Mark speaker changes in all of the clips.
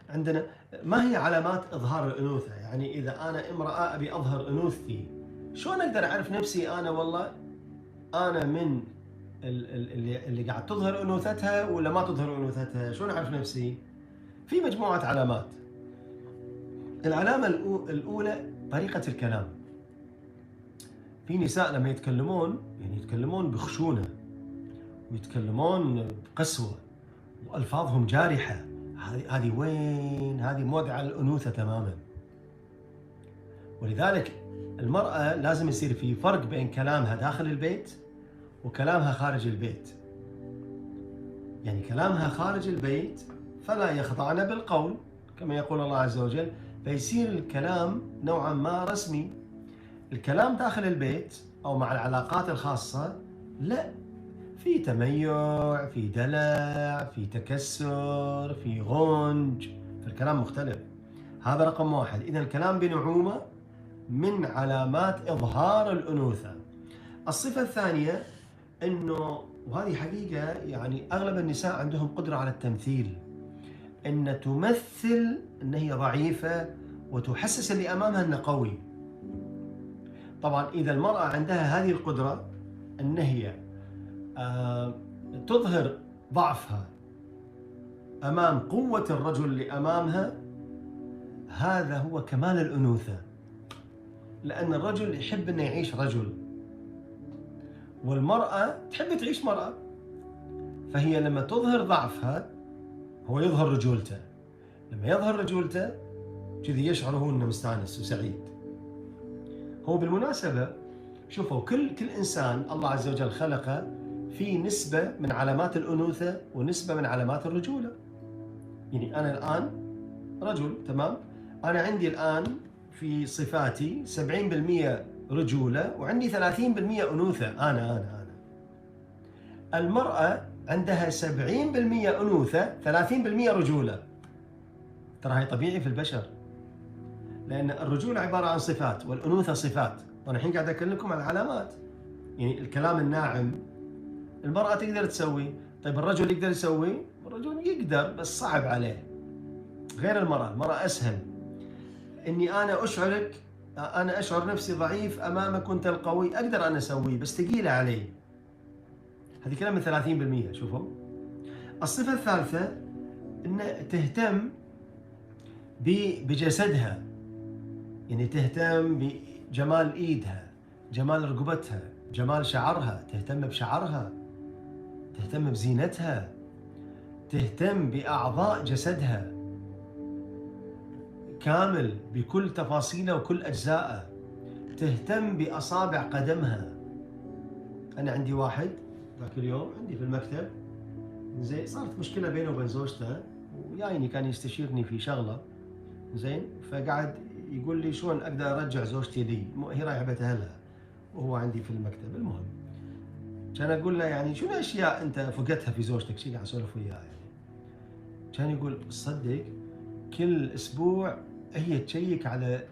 Speaker 1: عندنا ما هي علامات إظهار الأنوثة؟ يعني إذا أنا امرأة أبي أظهر أنوثتي، شلون أقدر أعرف نفسي أنا والله أنا من اللي قاعد تظهر أنوثتها ولا ما تظهر أنوثتها؟ شلون أعرف نفسي؟ في مجموعة علامات. العلامة الأولى طريقة الكلام. في نساء لما يتكلمون يعني يتكلمون بخشونة ويتكلمون بقسوة وألفاظهم جارحة. هذه وين؟ هذه موضع الأنوثة تماما. ولذلك المرأة لازم يصير في فرق بين كلامها داخل البيت وكلامها خارج البيت. يعني كلامها خارج البيت فلا يخضعن بالقول كما يقول الله عز وجل، فيصير الكلام نوعا ما رسمي. الكلام داخل البيت أو مع العلاقات الخاصة لا، في تميع، في دلع، في تكسر، في غنج، فالكلام مختلف. هذا رقم واحد. إذا الكلام بنعومة من علامات إظهار الأنوثة. الصفة الثانية أنه، وهذه حقيقة يعني أغلب النساء عندهم قدرة على التمثيل، أن تمثل أن هي ضعيفة وتحسس اللي أمامها أنه قوي. طبعا إذا المرأة عندها هذه القدرة أن هي تظهر ضعفها أمام قوة الرجل اللي أمامها، هذا هو كمال الأنوثة. لأن الرجل يحب أنه يعيش رجل والمرأة تحب تعيش مرأة، فهي لما تظهر ضعفها هو يظهر رجولته. لما يظهر رجولته كذي يشعر هو أنه مستانس وسعيد. هو بالمناسبة شوفوا كل إنسان الله عز وجل خلقه في نسبة من علامات الأنوثة ونسبة من علامات الرجولة. يعني أنا الآن رجل، تمام؟ أنا عندي الآن في صفاتي 70% رجولة وعندي 30% أنوثة. أنا المرأة عندها 70% أنوثة 30% رجولة. ترى هي طبيعي في البشر، لأن الرجولة عبارة عن صفات والأنوثة صفات. وأنا الحين قاعد أكلمكم عن العلامات. يعني الكلام الناعم المرأة تقدر تسوي، طيب الرجل يقدر يسوي؟ الرجل يقدر بس صعب عليه. غير المرأة أسهل. إني أنا أشعر نفسي ضعيف أمامك وأنت القوي، أقدر أنا أسويه بس ثقيلة علي. هذه كلام من 30%. شوفوا الصفة الثالثة إن تهتم بجسدها، يعني تهتم بجمال إيدها، جمال رقبتها، جمال شعرها، تهتم بشعرها، تهتم بزينتها، تهتم بأعضاء جسدها كامل بكل تفاصيله وكل أجزائه، تهتم بأصابع قدمها. أنا عندي واحد ذاك اليوم عندي في المكتب، زين، صارت مشكلة بينه وبين زوجته ويايني كان يستشيرني في شغلة، زين، فقعد يقول لي شلون أقدر أرجع زوجتي لي، هي رايحة بيت أهلها وهو عندي في المكتب. المهم كان أقول له يعني شنو أشياء أنت فقدتها في زوجتك، شي قاعد أسولف وياه يعني. كان يقول صدق كل أسبوع هي تشيك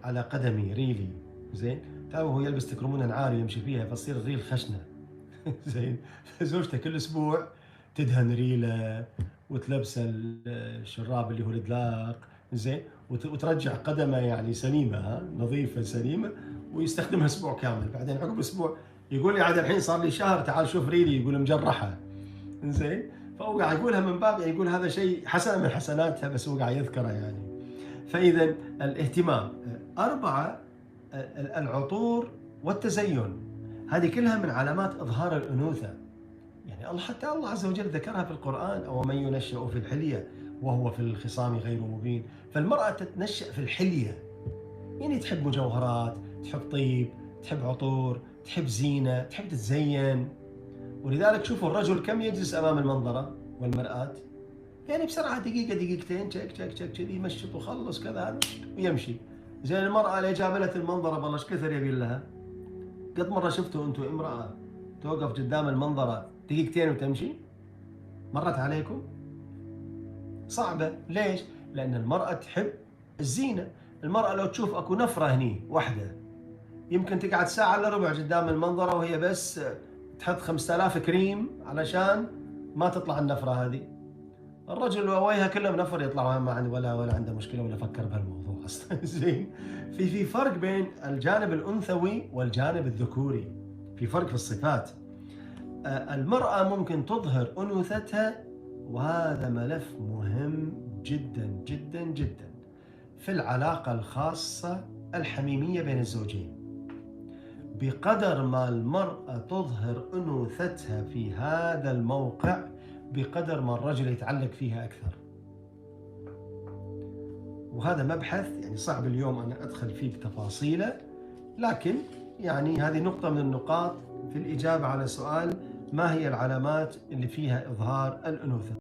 Speaker 1: على قدمي ريلي، زين، تعرف هو يلبس تكرمون عاري يمشي فيها فتصير الريل خشنة. زين، فزوجته كل أسبوع تدهن ريله وتلبسه الشراب اللي هو الدلاق، زين، وترجع قدمه يعني سليمة، نظيفة سليمة، ويستخدمها أسبوع كامل. بعدين عقب أسبوع يقول لي عاد الحين صار لي شهر تعال شوف ريلي، يقول مجرحة، زين. فهو قاعد يقولها من باب يعني يقول هذا شيء حسنة من حسناتها بس هو قاعد يذكره يعني. فإذا الاهتمام. 4 العطور والتزين، هذه كلها من علامات إظهار الأنوثة. يعني الله حتى الله عز وجل ذكرها في القرآن، أو من ينشأ في الحلية وهو في الخصام غير مبين. فالمرأة تتنشأ في الحلية، يعني تحب مجوهرات، تحب طيب، تحب عطور، تحب زينة، تحب تتزين. ولذلك شوفوا الرجل كم يجلس أمام المنظرة والمرآة، يعني بسرعة دقيقة دقيقتين تشك تشك تشك كذي يمشط وخلص كذا ويمشي. زين المرأة اللي جابلت المنظرة بالله ايش كثر يبي لها. قد مرة شفتوا أنتم امرأة توقف قدام المنظرة دقيقتين وتمشي؟ مرت عليكم؟ صعبة. ليش؟ لأن المرأة تحب الزينة. المرأة لو تشوف أكو نفرة هني واحدة يمكن تقعد ساعة إلا ربع قدام المنظرة وهي بس تحط 5000 كريم علشان ما تطلع النفرة هذه. الرجل وأبويها كلهم نفر يطلعوا ما عنده ولا عنده مشكلة ولا فكر بهالموضوع أصلا. زين. في فرق بين الجانب الأنثوي والجانب الذكوري، في فرق في الصفات. المرأة ممكن تظهر أنوثتها، وهذا ملف مهم جدا جدا جدا في العلاقة الخاصة الحميمية بين الزوجين. بقدر ما المرأة تظهر أنوثتها في هذا الموقع، بقدر ما الرجل يتعلق فيها أكثر. وهذا مبحث يعني صعب اليوم أنا أدخل فيه بتفاصيله، لكن يعني هذه نقطة من النقاط في الإجابة على سؤال ما هي العلامات اللي فيها إظهار الأنوثة.